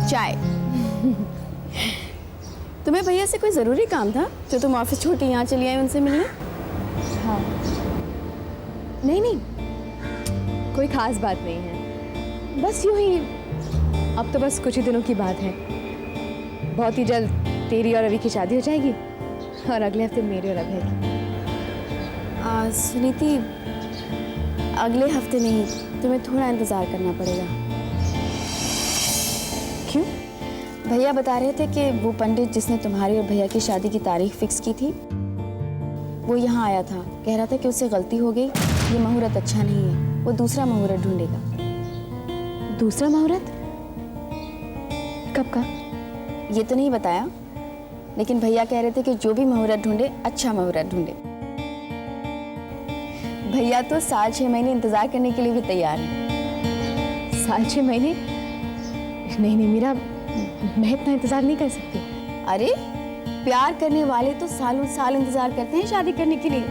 चाय। तुम्हें भैया से कोई ज़रूरी काम था जो तुम ऑफिस छोड़ के यहाँ चली आई उनसे मिलने? हाँ। नहीं नहीं, कोई खास बात नहीं है, बस यूं ही। अब तो बस कुछ ही दिनों की बात है, बहुत ही जल्द तेरी और रवि की शादी हो जाएगी और अगले हफ्ते मेरी और अभय की। सुनीति, अगले हफ्ते नहीं, तुम्हें थोड़ा इंतज़ार करना पड़ेगा। क्यों? भैया बता रहे थे कि वो पंडित जिसने तुम्हारी और भैया की शादी की तारीख फिक्स की थी, वो यहाँ आया था। कह रहा था कि उससे गलती हो गई, ये मुहूर्त अच्छा नहीं है, वो दूसरा मुहूर्त ढूंढेगा। दूसरा मुहूर्त? कब का? ये तो नहीं बताया, लेकिन भैया कह रहे थे कि जो भी मुहूर्त ढूंढे, अच्छा मुहूर्त ढूंढे। भैया तो 6 महीने इंतजार करने के लिए भी तैयार हैं। 6 महीने? नहीं नहीं मीरा, मैं इतना इंतजार नहीं कर सकती। अरे प्यार करने वाले तो सालों साल इंतजार करते हैं शादी करने के लिए।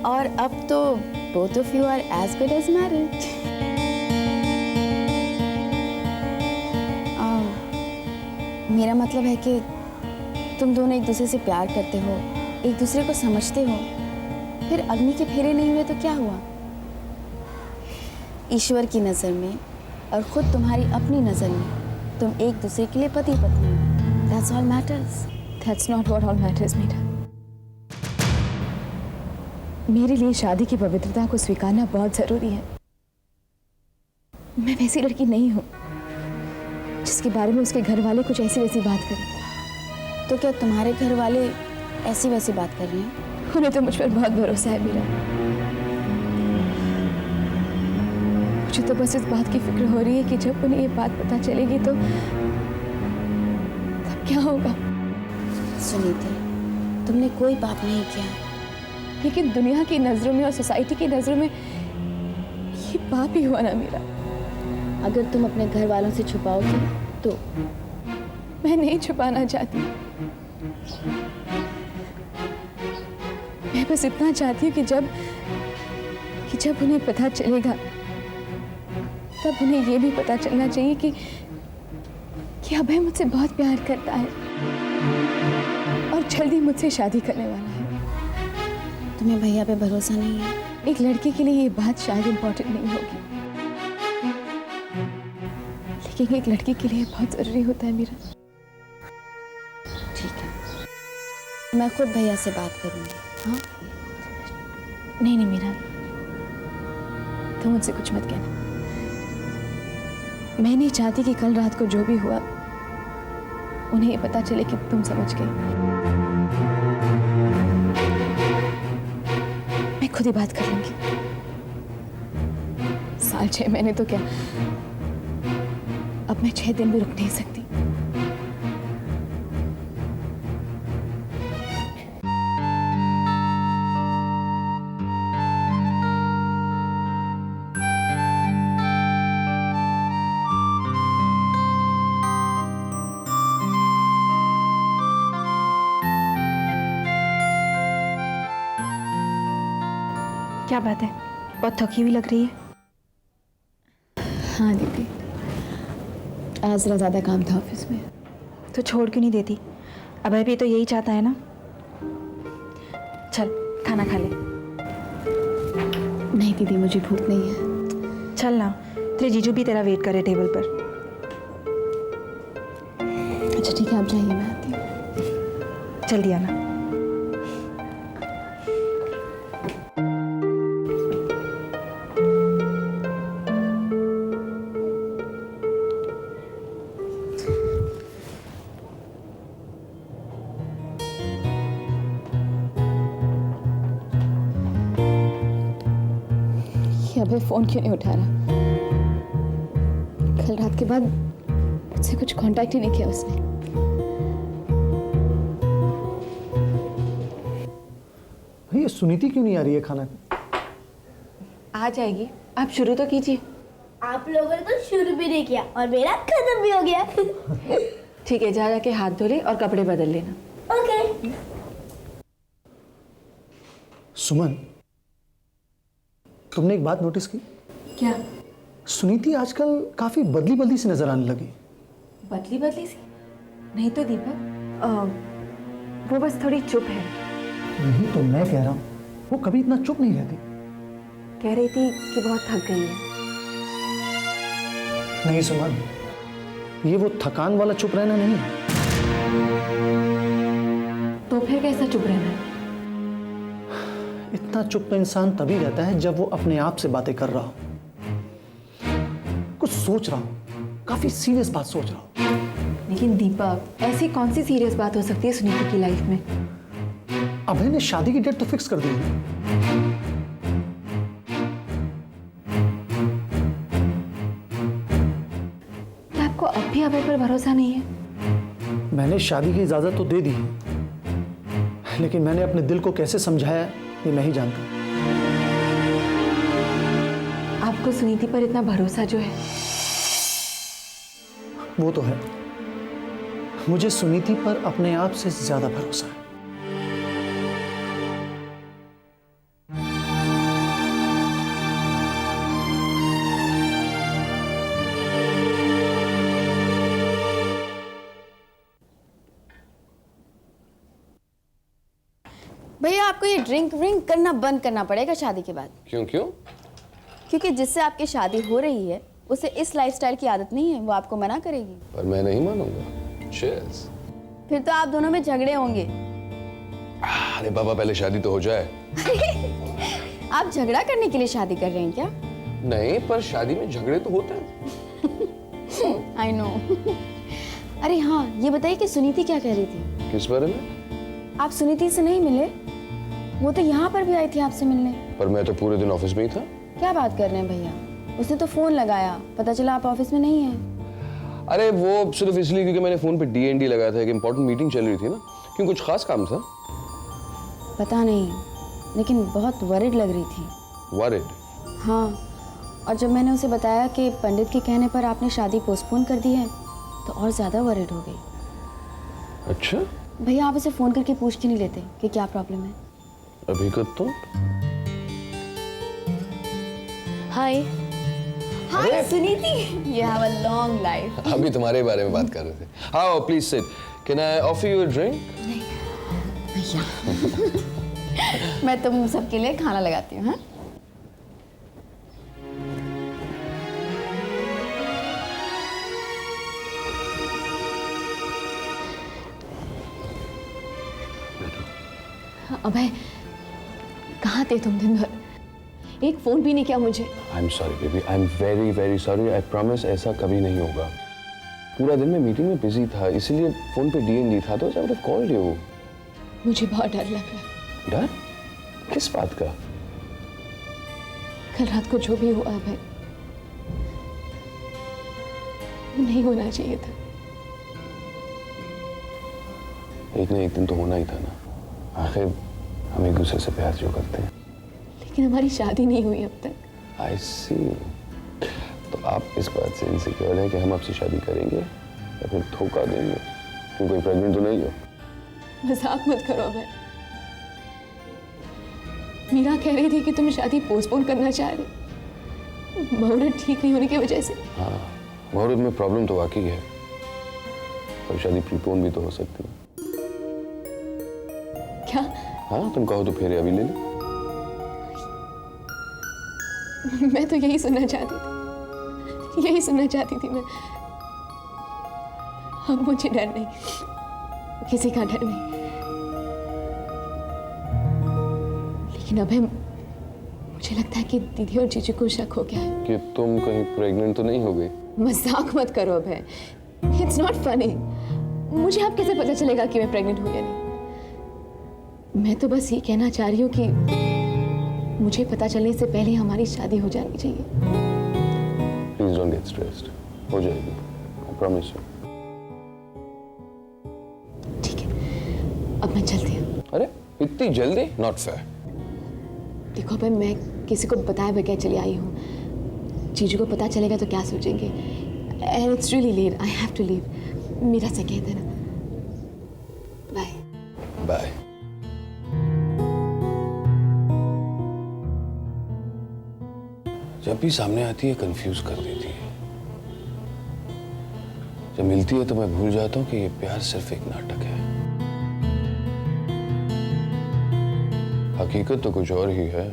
और अब तो both of you are as good as married। मेरा मतलब है कि तुम दोनों एक दूसरे से प्यार करते हो, एक दूसरे को समझते हो, फिर अग्नि के फेरे नहीं हुए तो क्या हुआ? ईश्वर की नज़र में और खुद तुम्हारी अपनी नज़र में तुम एक दूसरे के लिए पति पत्नी हो। That's all matters। That's not what all matters, Meera. मेरे लिए शादी की पवित्रता को स्वीकारना बहुत जरूरी है। मैं वैसी लड़की नहीं हूँ जिसके बारे में उसके घर वाले कुछ ऐसी वैसी बात करें। तो क्या तुम्हारे घर वाले ऐसी वैसी बात कर रहे हैं? उन्हें तो मुझ पर बहुत भरोसा है मीरा। मुझे तो बस इस बात की फिक्र हो रही है कि जब उन्हें ये बात पता चलेगी तो तब क्या होगा। सुनीति, तुमने कोई पाप नहीं किया, लेकिन दुनिया की नजरों में और सोसाइटी की नजरों में ये पाप ही हुआ ना मीरा। अगर तुम अपने घर वालों से छुपाओगे तो? मैं नहीं छुपाना चाहती, मैं बस इतना चाहती हूँ कि जब उन्हें पता चलेगा तब उन्हें ये भी पता चलना चाहिए कि अभय मुझसे बहुत प्यार करता है और जल्दी मुझसे शादी करने वाला है। तुम्हें भैया पे भरोसा नहीं है? एक लड़के के लिए ये बात शायद इम्पोर्टेंट नहीं होगी, लेकिन एक लड़की के लिए बहुत जरूरी होता है मीरा। ठीक है, मैं खुद भैया से बात करूंगी। हाँ? नहीं नहीं मीरा, तुम मुझसे कुछ मत कहना। मैं नहीं चाहती कि कल रात को जो भी हुआ उन्हें ये पता चले कि तुम समझ गई। मैं खुद ही बात कर लूंगी। 6 महीने तो क्या, अब मैं 6 दिन भी रुक नहीं सकती। क्या बात है, बहुत थकी हुई लग रही है। हाँ दीदी, आज जरा ज़्यादा काम था ऑफिस में। तो छोड़ क्यों नहीं देती? अभय भी तो यही चाहता है ना। चल खाना खा ले। नहीं दीदी, मुझे भूख नहीं है। चल ना, तेरे जीजू भी तेरा वेट कर रहे टेबल पर। अच्छा ठीक है, आप जाइए, मैं आती हूँ। जल्दी आना। अभय फोन क्यों नहीं उठा रहा? कल रात के बाद मुझसे कुछ कांटेक्ट ही नहीं किया उसने। ये सुनीति क्यों नहीं आ रही है खाना? आ जाएगी, आप शुरू तो कीजिए। आप लोगों ने तो शुरू भी नहीं किया और मेरा खत्म भी हो गया। ठीक है, जा जाके हाथ धो ले और कपड़े बदल लेना। ओके। सुमन, तुमने एक बात नोटिस की? क्या? सुनीति आजकल काफी बदली बदली सी नजर आने लगी। बदली बदली सी? नहीं तो दीपक, वो बस थोड़ी चुप है। नहीं तो मैं कह रहा हूँ, वो कभी इतना चुप नहीं रहती। कह रही थी कि बहुत थक गई है। नहीं सुमन, ये वो थकान वाला चुप रहना नहीं है। तो फिर कैसा चुप रहना है? इतना चुप तो इंसान तभी रहता है जब वो अपने आप से बातें कर रहा हो, कुछ सोच रहा हो, काफी सीरियस बात सोच रहा हो। लेकिन दीपक, ऐसी कौन सी सीरियस बात हो सकती है सुनीति की लाइफ में? अभय ने शादी की डेट तो फिक्स कर दी है। क्या आपको अब भी अभय पर भरोसा नहीं है? मैंने शादी की इजाजत तो दे दी, लेकिन मैंने अपने दिल को कैसे समझाया ये मैं ही जानता हूं। आपको सुनीति पर इतना भरोसा जो है? वो तो है, मुझे सुनीति पर अपने आप से ज्यादा भरोसा है। भैया आपको ये ड्रिंक व्रिंक करना बंद करना पड़ेगा शादी के बाद। क्यों क्यों? क्योंकि जिससे आपकी शादी हो रही है उसे इस लाइफस्टाइल की आदत नहीं है, वो आपको मना करेगी। पर मैं नहीं मानूंगा। Cheers। फिर तो आप दोनों में झगड़े होंगे। अरे बाबा, पहले शादी तो हो जाए। आप झगड़ा करने के लिए शादी कर रहे हैं क्या? नहीं, पर शादी में झगड़े तो होते हैं। I know. अरे हाँ, ये बताइए कि सुनीति क्या कह रही थी? किस बारे में? आप सुनीति से नहीं मिले? वो तो यहाँ पर भी आई थी आपसे मिलने। पर मैं तो पूरे दिन ऑफिस में ही था। क्या बात कर रहे हैं भैया, उसने तो फोन लगाया, पता चला आप ऑफिस में नहीं हैं। अरे वो सिर्फ इसलिए क्योंकि मैंने फोन पे DND लगाया था, एक इम्पोर्टेंट मीटिंग चल रही थी ना। क्यों, कुछ खास काम था? पता नहीं, लेकिन बहुत वरिड लग रही थी। वरिड? हाँ, और जब मैंने उसे बताया कि पंडित के कहने पर आपने शादी पोस्टपोन कर दी है तो और ज्यादा वरिड हो गई। अच्छा, भैया आप उसे फोन करके पूछ के नहीं लेते कि क्या प्रॉब्लम है? अभी कर तो। Hi hi Suniti, you have a long life. अभी तुम्हारे बारे में बात कर रहे थे। हाँ, please sit. Can I offer you a drink? भैया मैं तुम सबके लिए खाना लगाती हूँ। हाँ, अभय, कहाँ थे तुम दिन भर? एक फोन भी नहीं किया मुझे। I am sorry baby, I am very very sorry. I promise ऐसा कभी नहीं होगा। पूरा दिन मैं मीटिंग में बिजी था, इसीलिए फोन पे DND था, तो I would have called you. मुझे बहुत डर लग रहा है। डर? किस बात का? कल रात को जो भी हुआ अभय, वो नहीं होना चाहिए था। एक ना एक दिन तो होना ही था ना। आखिर हम एक दूसरे से प्यार जो करते हैं। लेकिन हमारी शादी नहीं हुई अब तक। आई सी। तो आप इस बात से इनसिक्योर हैं कि हम आपसे शादी करेंगे या फिर धोखा देंगे? क्यों, कोई प्रेग्नेंट तो नहीं हो? मजाक मत करो अभय। मीरा कह रही थी कि तुम शादी पोस्टपोन करना चाह रहे, मुहूर्त ठीक नहीं होने की वजह से। हाँ, मुहूर्त में प्रॉब्लम तो वाकई है, पर शादी प्रीपोन भी तो हो सकती है। क्या? हाँ, तुम कहो तो फेरे अभी ले लो। मैं तो यही सुनना चाहती थी, यही सुनना चाहती थी मैं। अब मुझे डर नहीं, किसी का डर नहीं। लेकिन अभय, मुझे लगता है कि दीदी और जीजू को शक हो गया है कि तुम कहीं प्रेग्नेंट तो नहीं हो गई। मजाक मत करो अभय, इट्स नॉट फनी। मुझे अब कैसे पता चलेगा कि मैं प्रेग्नेंट हूँ या नहीं? मैं तो बस ये कहना चाह रही हूँ कि मुझे पता चलने से पहले हमारी शादी हो जानी चाहिए। प्लीज डोंट गेट स्ट्रेस्ड, हो जाएगी, आई प्रॉमिस यू। ठीक है, अब मैं चलती हूँ। अरे इतनी जल्दी? Not fair. देखो अभय, मैं किसी को बताए बगैर चली आई हूँ। जीजू को पता चलेगा तो क्या सोचेंगे? And it's really late, I have to leave. Meera से कह देना। Bye bye. जब जब भी सामने आती है कंफ्यूज कर देती है। जब मिलती है तो मैं भूल जाता हूँ कि ये प्यार सिर्फ एक नाटक है। हकीकत तो कुछ और ही है।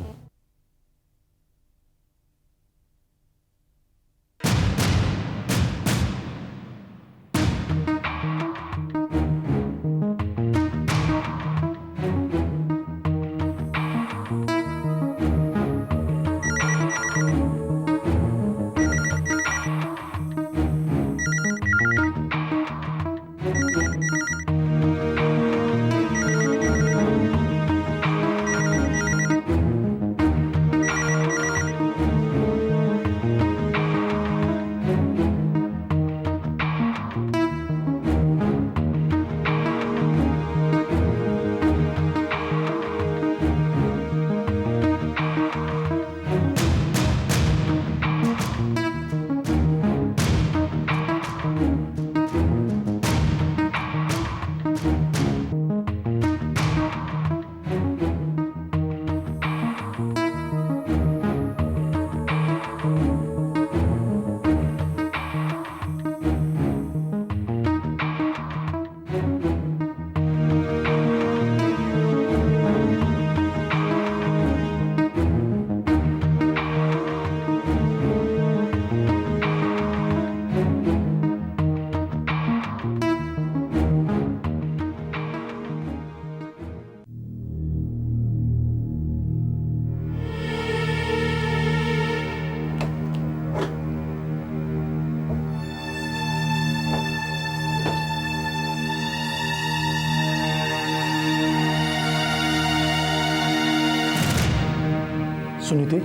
सुनीति,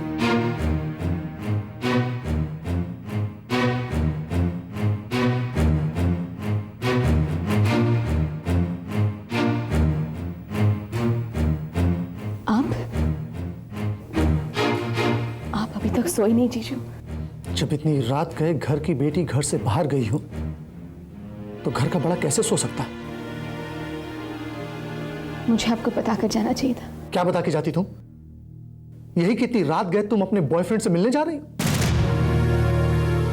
आप अभी तक सोए नहीं जीजू? जब इतनी रात गए घर की बेटी घर से बाहर गई हो तो घर का बड़ा कैसे सो सकता है? मुझे आपको बता कर जाना चाहिए था। क्या बता के जाती तुम? यही कि इतनी रात गए तुम अपने बॉयफ्रेंड से मिलने जा रही हो,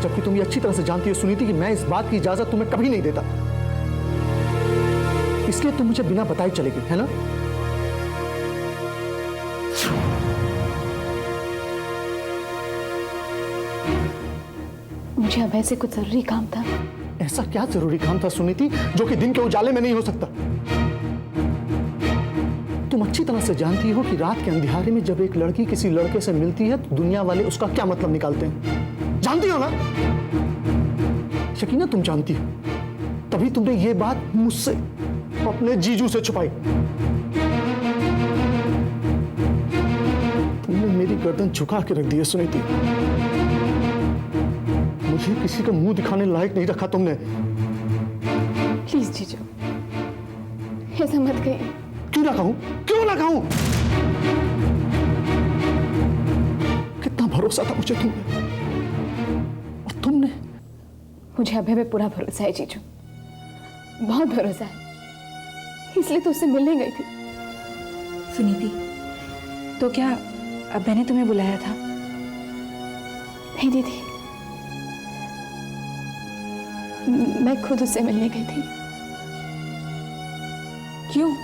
जबकि तुम ये अच्छी तरह से जानती हो सुनीति कि मैं इस बात की इजाजत तुम्हें कभी नहीं देता। इसलिए तुम मुझे बिना बताए चले गई, है ना? मुझे अभय से कुछ जरूरी काम था। ऐसा क्या जरूरी काम था सुनीति जो कि दिन के उजाले में नहीं हो सकता? तुम अच्छी तरह से जानती हो कि रात के अंधियारे में जब एक लड़की किसी लड़के से मिलती है तो दुनिया वाले उसका क्या मतलब निकालते हैं। जानती हो ना? यकीनन तुम जानती हो, तभी तुमने ये बात मुझसे अपने जीजू से छुपाई। तुमने मेरी गर्दन झुका के रख दी है सुनीति। मुझे किसी का मुंह दिखाने लायक नहीं रखा तुमने। प्लीज जीजू, ऐसा मत कहिए। क्यों ना कहूं? क्यों ना कहूं? कितना भरोसा था मुझे तुम पे, और तुमने। मुझे अभय पे पूरा भरोसा है जीजू, बहुत भरोसा है, इसलिए तो उससे मिलने गई थी। सुनीति, तो क्या अभय ने तुम्हें बुलाया था? नहीं दीदी, मैं खुद उससे मिलने गई थी। क्यों?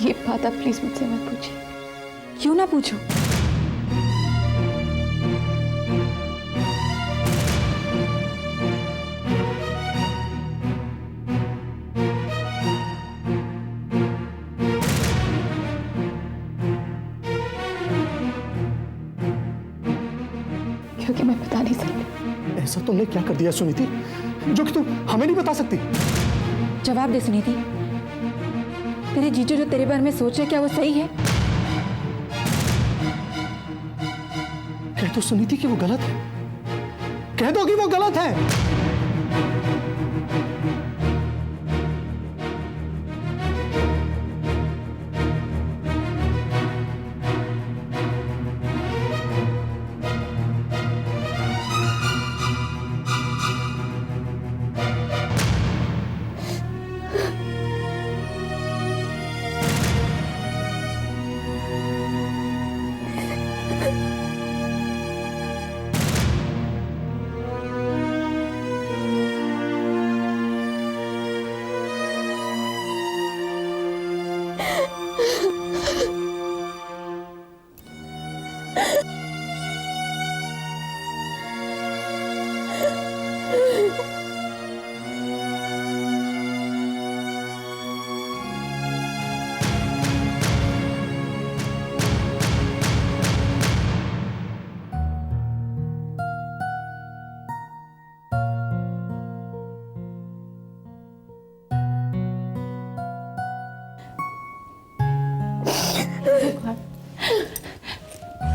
ये बात आप प्लीज मुझसे मत पूछिए। क्यों ना पूछो? क्योंकि मैं बता नहीं सकती। ऐसा तुमने क्या कर दिया सुनीति जो कि तुम हमें नहीं बता सकती? जवाब दे सुनीति, तेरे जीजू जो तेरे बारे में सोच रहे, क्या वो सही है? कह दो सुनीति कि वो गलत है, कह दो कि वो गलत है।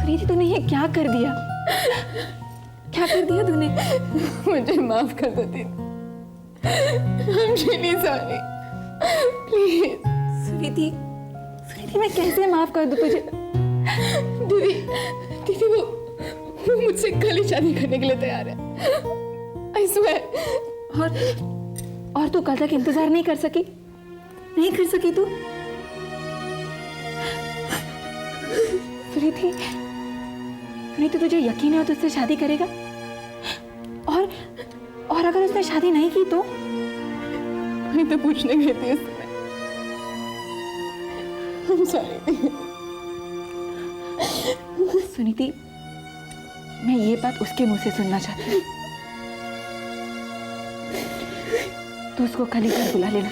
सुनीति तूने ये क्या कर दिया? क्या कर दिया तूने? मुझे माफ कर दो दीदी। I'm really sorry. Please. Suniti, Suniti मैं कैसे माफ कर दूं तुझे? दीदी, दीदी वो मुझसे कल ही शादी करने के लिए तैयार है। I swear. और तू कल तक इंतजार नहीं कर सकी? नहीं कर सकी तू? सुनीति, सुनीति तुझे यकीन है वो तुझसे शादी करेगा? और अगर उसने शादी नहीं की तो? मैं तो पूछने गई थी उस समय। I'm sorry. सुनीति, मैं ये बात उसके मुंह से सुनना चाहती हूँ। तू उसको कल ही घर बुला लेना।